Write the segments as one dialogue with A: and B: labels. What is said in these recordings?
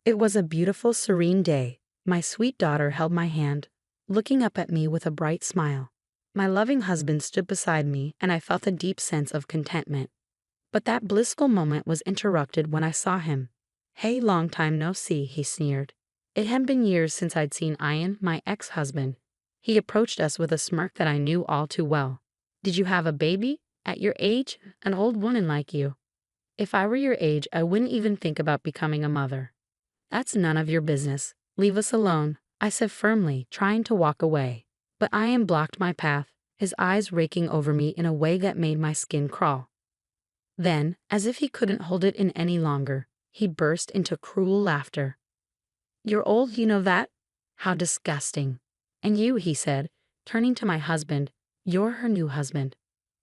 A: It was a beautiful, serene day. My sweet daughter held my hand, looking up at me with a bright smile. My loving husband stood beside me, and I felt a deep sense of contentment. But that blissful moment was interrupted when I saw him. "Hey, long time no see," he sneered. It had been years since I'd seen Ian, my ex-husband. He approached us with a smirk that I knew all too well. "Did you have a baby? At your age? An old woman like you." "If I were your age, I wouldn't even think about becoming a mother." "That's none of your business. Leave us alone," I said firmly, trying to walk away. But Ian blocked my path, his eyes raking over me in a way that made my skin crawl. Then, as if he couldn't hold it in any longer, he burst into cruel laughter. "You're old, you know that? How disgusting. And you," he said, turning to my husband, "you're her new husband.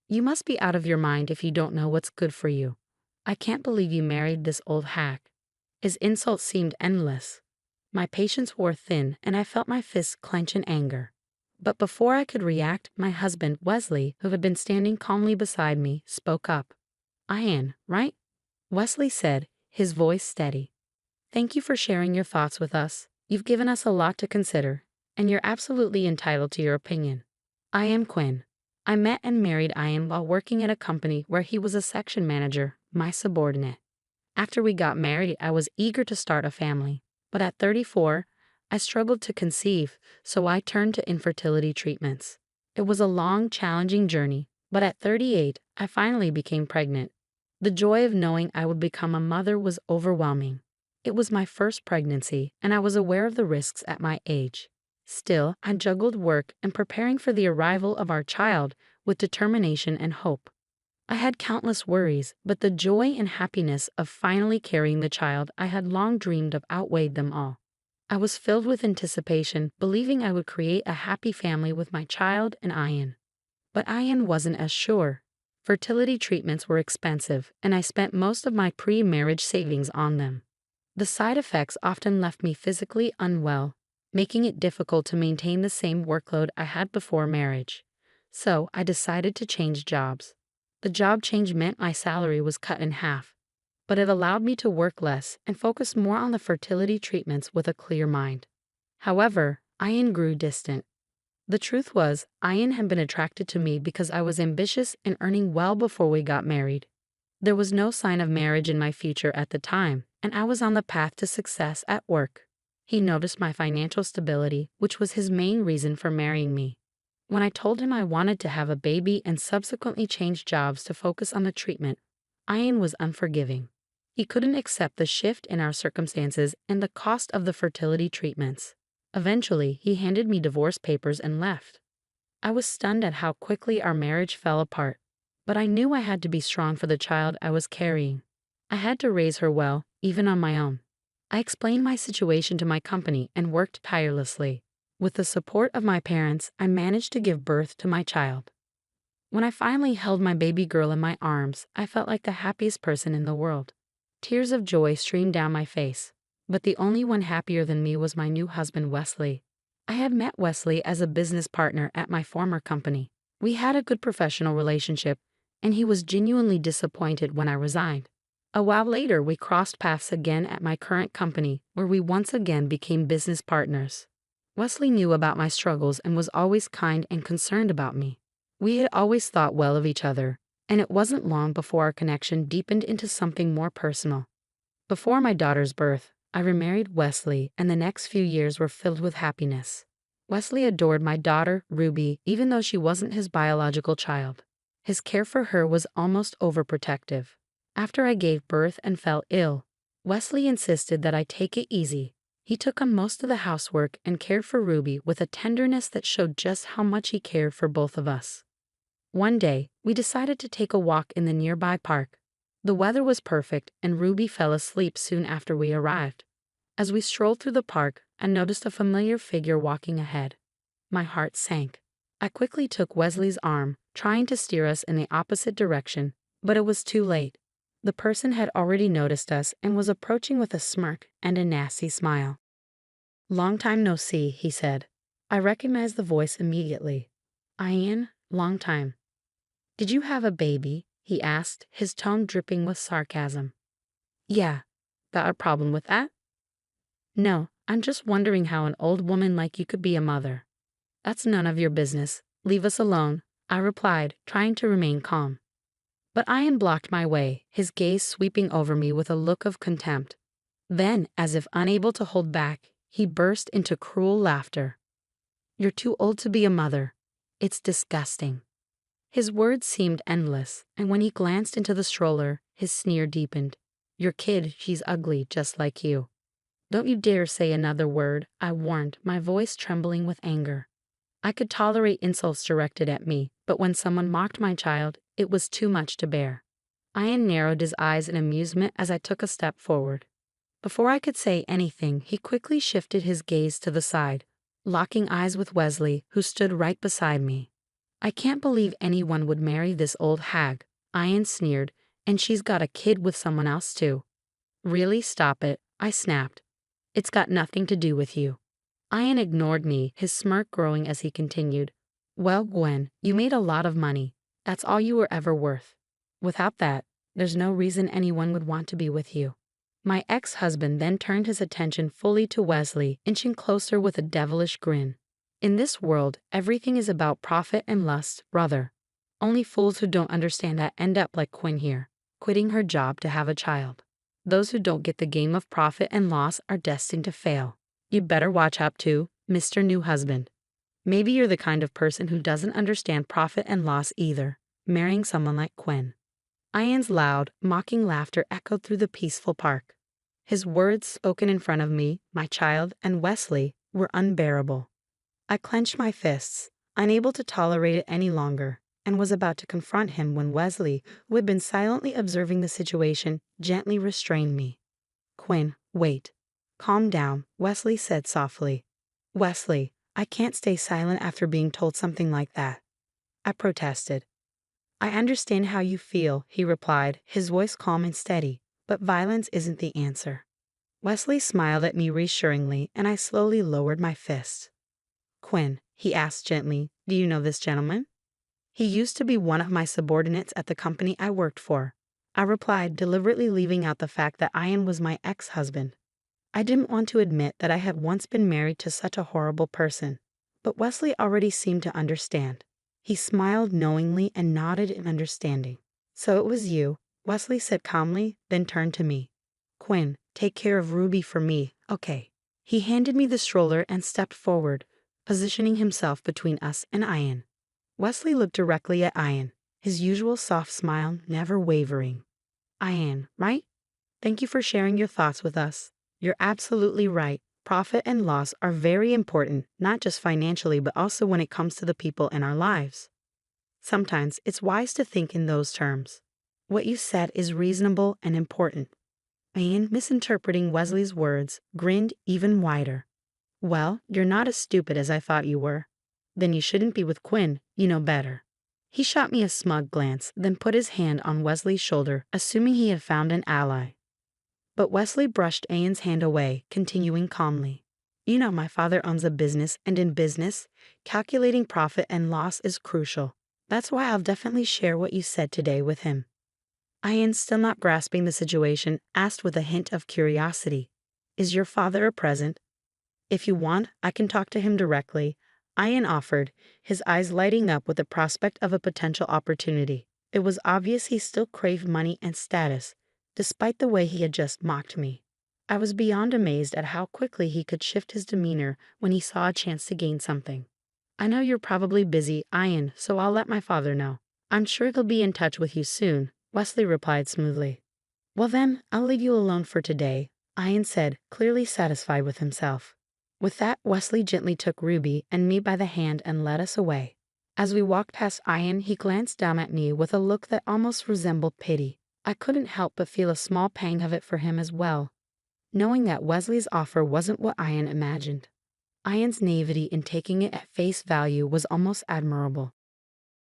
A: You must be out of your mind if you don't know what's good for you. I can't believe you married this old hack." His insults seemed endless. My patience wore thin, and I felt my fists clench in anger. But before I could react, my husband, Wesley, who had been standing calmly beside me, spoke up. "Ian, right?" Wesley said, his voice steady. "Thank you for sharing your thoughts with us. You've given us a lot to consider, and you're absolutely entitled to your opinion. I am Quinn. I met and married Ian while working at a company where he was a section manager, my subordinate. After we got married, I was eager to start a family, but at 34, I struggled to conceive, so I turned to infertility treatments. It was a long, challenging journey, but at 38, I finally became pregnant. The joy of knowing I would become a mother was overwhelming. It was my first pregnancy, and I was aware of the risks at my age. Still, I juggled work and preparing for the arrival of our child with determination and hope. I had countless worries, but the joy and happiness of finally carrying the child I had long dreamed of outweighed them all. I was filled with anticipation, believing I would create a happy family with my child and Ian. But Ian wasn't as sure. Fertility treatments were expensive, and I spent most of my pre-marriage savings on them. The side effects often left me physically unwell, making it difficult to maintain the same workload I had before marriage. So I decided to change jobs. The job change meant my salary was cut in half, but it allowed me to work less and focus more on the fertility treatments with a clear mind. However, Ian grew distant. The truth was, Ian had been attracted to me because I was ambitious and earning well before we got married. There was no sign of marriage in my future at the time, and I was on the path to success at work. He noticed my financial stability, which was his main reason for marrying me. When I told him I wanted to have a baby and subsequently changed jobs to focus on the treatment, Ian was unforgiving. He couldn't accept the shift in our circumstances and the cost of the fertility treatments. Eventually, he handed me divorce papers and left. I was stunned at how quickly our marriage fell apart, but I knew I had to be strong for the child I was carrying. I had to raise her well, even on my own. I explained my situation to my company and worked tirelessly. With the support of my parents, I managed to give birth to my child. When I finally held my baby girl in my arms, I felt like the happiest person in the world. Tears of joy streamed down my face, but the only one happier than me was my new husband, Wesley. I had met Wesley as a business partner at my former company. We had a good professional relationship, and he was genuinely disappointed when I resigned. A while later, we crossed paths again at my current company, where we once again became business partners. Wesley knew about my struggles and was always kind and concerned about me. We had always thought well of each other, and it wasn't long before our connection deepened into something more personal. Before my daughter's birth, I remarried Wesley, and the next few years were filled with happiness. Wesley adored my daughter, Ruby, even though she wasn't his biological child. His care for her was almost overprotective. After I gave birth and fell ill, Wesley insisted that I take it easy. He took on most of the housework and cared for Ruby with a tenderness that showed just how much he cared for both of us. One day, we decided to take a walk in the nearby park. The weather was perfect, and Ruby fell asleep soon after we arrived. As we strolled through the park, I noticed a familiar figure walking ahead. My heart sank. I quickly took Wesley's arm, trying to steer us in the opposite direction, but it was too late. The person had already noticed us and was approaching with a smirk and a nasty smile. "Long time no see," he said. I recognized the voice immediately. "Ian, long time." "Did you have a baby?" he asked, his tone dripping with sarcasm. "Yeah. Got a problem with that?" No, I'm just wondering how an old woman like you could be a mother. That's none of your business. Leave us alone, I replied, trying to remain calm. But Ian blocked my way, his gaze sweeping over me with a look of contempt. Then, as if unable to hold back, he burst into cruel laughter. You're too old to be a mother. It's disgusting. His words seemed endless, and when he glanced into the stroller, his sneer deepened. Your kid, she's ugly, just like you. Don't you dare say another word, I warned, my voice trembling with anger. I could tolerate insults directed at me, but when someone mocked my child, it was too much to bear. Ian narrowed his eyes in amusement as I took a step forward. Before I could say anything, he quickly shifted his gaze to the side, locking eyes with Wesley, who stood right beside me. I can't believe anyone would marry this old hag, Ian sneered, and she's got a kid with someone else too. Really, stop it, I snapped. It's got nothing to do with you. Ian ignored me, his smirk growing as he continued. Well, Gwen, you made a lot of money. That's all you were ever worth. Without that, there's no reason anyone would want to be with you. My ex-husband then turned his attention fully to Wesley, inching closer with a devilish grin. In this world, everything is about profit and lust, brother. Only fools who don't understand that end up like Quinn here, quitting her job to have a child. Those who don't get the game of profit and loss are destined to fail. You better watch out too, Mr. New Husband. Maybe you're the kind of person who doesn't understand profit and loss either, marrying someone like Quinn. Ian's loud, mocking laughter echoed through the peaceful park. His words, spoken in front of me, my child, and Wesley, were unbearable. I clenched my fists, unable to tolerate it any longer, and was about to confront him when Wesley, who had been silently observing the situation, gently restrained me. Quinn, wait. Calm down, Wesley said softly. Wesley, I can't stay silent after being told something like that. I protested. I understand how you feel, he replied, his voice calm and steady, but violence isn't the answer. Wesley smiled at me reassuringly, and I slowly lowered my fist. Quinn, he asked gently, do you know this gentleman? He used to be one of my subordinates at the company I worked for. I replied, deliberately leaving out the fact that Ian was my ex-husband. I didn't want to admit that I had once been married to such a horrible person, but Wesley already seemed to understand. He smiled knowingly and nodded in understanding. So it was you, Wesley said calmly, then turned to me. Quinn, take care of Ruby for me, okay. He handed me the stroller and stepped forward, positioning himself between us and Ian. Wesley looked directly at Ian, his usual soft smile never wavering. Ian, right? Thank you for sharing your thoughts with us. You're absolutely right. Profit and loss are very important, not just financially, but also when it comes to the people in our lives. Sometimes it's wise to think in those terms. What you said is reasonable and important. Ian, misinterpreting Wesley's words, grinned even wider. Well, you're not as stupid as I thought you were. Then you shouldn't be with Quinn, you know better. He shot me a smug glance, then put his hand on Wesley's shoulder, assuming he had found an ally. But Wesley brushed Ian's hand away, continuing calmly. You know my father owns a business, and in business, calculating profit and loss is crucial. That's why I'll definitely share what you said today with him. Ian, still not grasping the situation, asked with a hint of curiosity, is your father present? If you want, I can talk to him directly, Ian offered, his eyes lighting up with the prospect of a potential opportunity. It was obvious he still craved money and status, despite the way he had just mocked me. I was beyond amazed at how quickly he could shift his demeanor when he saw a chance to gain something. I know you're probably busy, Ian, so I'll let my father know. I'm sure he'll be in touch with you soon, Wesley replied smoothly. Well then, I'll leave you alone for today, Ian said, clearly satisfied with himself. With that, Wesley gently took Ruby and me by the hand and led us away. As we walked past Ian, he glanced down at me with a look that almost resembled pity. I couldn't help but feel a small pang of it for him as well, knowing that Wesley's offer wasn't what Ian imagined. Ian's naivety in taking it at face value was almost admirable.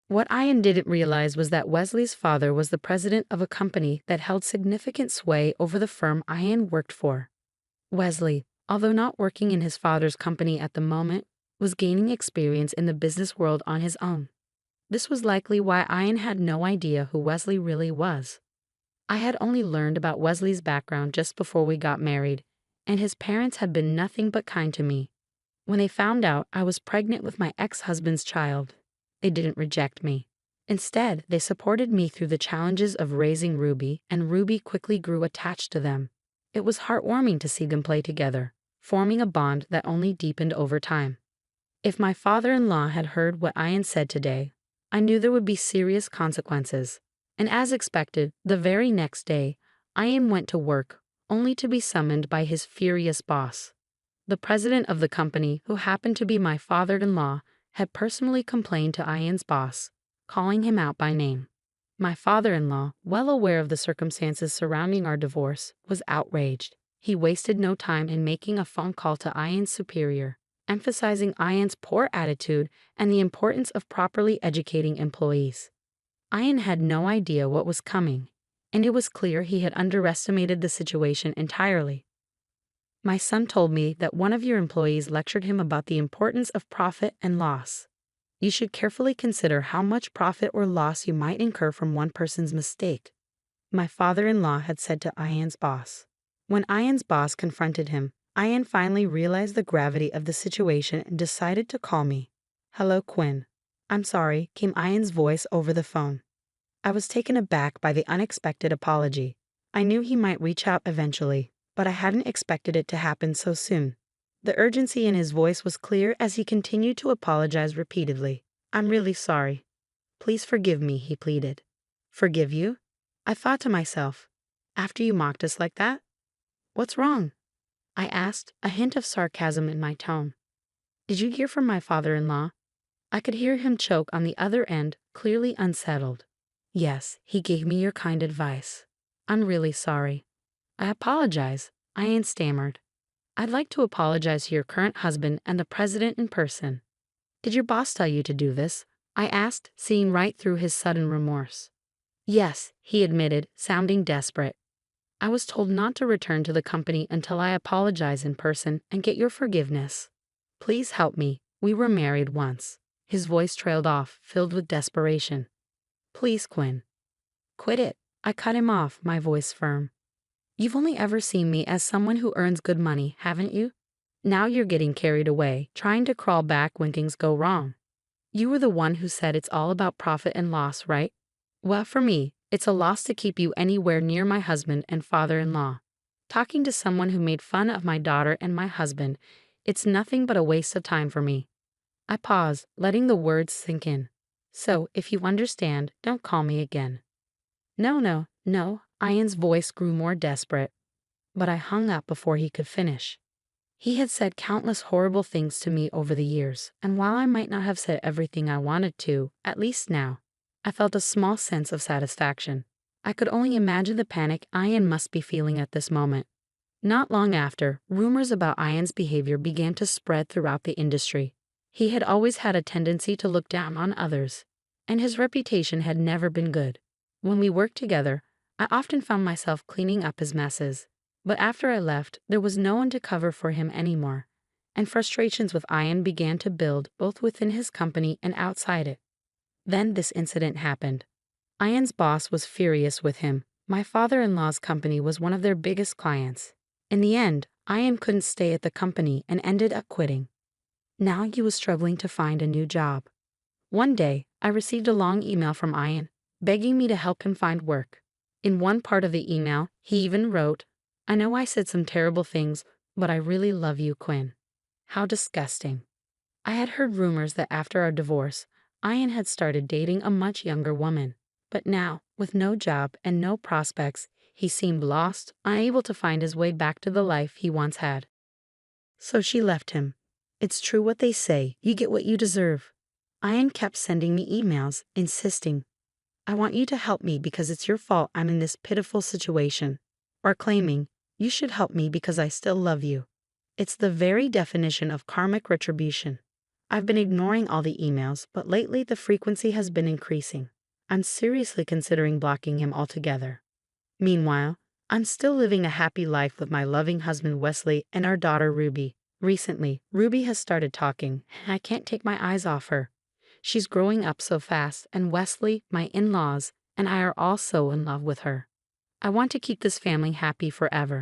A: What Ian didn't realize was that Wesley's father was the president of a company that held significant sway over the firm Ian worked for. Wesley, although not working in his father's company at the moment, was gaining experience in the business world on his own. This was likely why Ian had no idea who Wesley really was. I had only learned about Wesley's background just before we got married, and his parents had been nothing but kind to me. When they found out I was pregnant with my ex-husband's child, they didn't reject me. Instead, they supported me through the challenges of raising Ruby, and Ruby quickly grew attached to them. It was heartwarming to see them play together, forming a bond that only deepened over time. If my father-in-law had heard what Ian said today, I knew there would be serious consequences. And as expected, the very next day, Ian went to work, only to be summoned by his furious boss. The president of the company, who happened to be my father-in-law, had personally complained to Ian's boss, calling him out by name. My father-in-law, well aware of the circumstances surrounding our divorce, was outraged. He wasted no time in making a phone call to Ian's superior, emphasizing Ian's poor attitude and the importance of properly educating employees. Ian had no idea what was coming, and it was clear he had underestimated the situation entirely. My son told me that one of your employees lectured him about the importance of profit and loss. You should carefully consider how much profit or loss you might incur from one person's mistake, my father-in-law had said to Ian's boss. When Ian's boss confronted him, Ian finally realized the gravity of the situation and decided to call me. "Hello, Quinn. I'm sorry," came Ian's voice over the phone. I was taken aback by the unexpected apology. I knew he might reach out eventually, but I hadn't expected it to happen so soon. The urgency in his voice was clear as he continued to apologize repeatedly. "I'm really sorry. Please forgive me," he pleaded. "Forgive you?" I thought to myself. "After you mocked us like that? What's wrong?" I asked, a hint of sarcasm in my tone. "Did you hear from my father-in-law?" I could hear him choke on the other end, clearly unsettled. "Yes, he gave me your kind advice. I'm really sorry." "I apologize," Ian stammered. "I'd like to apologize to your current husband and the president in person." "Did your boss tell you to do this?" I asked, seeing right through his sudden remorse. "Yes," he admitted, sounding desperate. "I was told not to return to the company until I apologize in person and get your forgiveness. Please help me. We were married once." His voice trailed off, filled with desperation. "Please, Quinn." "Quit it." I cut him off, my voice firm. "You've only ever seen me as someone who earns good money, haven't you? Now you're getting carried away, trying to crawl back when things go wrong. You were the one who said it's all about profit and loss, right? Well, for me, it's a loss to keep you anywhere near my husband and father-in-law. Talking to someone who made fun of my daughter and my husband, it's nothing but a waste of time for me." I paused, letting the words sink in. "So, if you understand, don't call me again." No, Ian's voice grew more desperate. But I hung up before he could finish. He had said countless horrible things to me over the years, and while I might not have said everything I wanted to, at least now, I felt a small sense of satisfaction. I could only imagine the panic Ian must be feeling at this moment. Not long after, rumors about Ian's behavior began to spread throughout the industry. He had always had a tendency to look down on others, and his reputation had never been good. When we worked together, I often found myself cleaning up his messes. But after I left, there was no one to cover for him anymore, and frustrations with Ian began to build both within his company and outside it. Then this incident happened. Ian's boss was furious with him. My father-in-law's company was one of their biggest clients. In the end, Ian couldn't stay at the company and ended up quitting. Now he was struggling to find a new job. One day, I received a long email from Ian, begging me to help him find work. In one part of the email, he even wrote, "I know I said some terrible things, but I really love you, Quinn." How disgusting. I had heard rumors that after our divorce, Ian had started dating a much younger woman. But now, with no job and no prospects, he seemed lost, unable to find his way back to the life he once had. So she left him. It's true what they say, you get what you deserve. Ian kept sending me emails, insisting, "I want you to help me because it's your fault I'm in this pitiful situation," or claiming, "You should help me because I still love you." It's the very definition of karmic retribution. I've been ignoring all the emails, but lately the frequency has been increasing. I'm seriously considering blocking him altogether. Meanwhile, I'm still living a happy life with my loving husband Wesley and our daughter Ruby. Recently, Ruby has started talking, and I can't take my eyes off her. She's growing up so fast, and Wesley, my in-laws, and I are all so in love with her. I want to keep this family happy forever.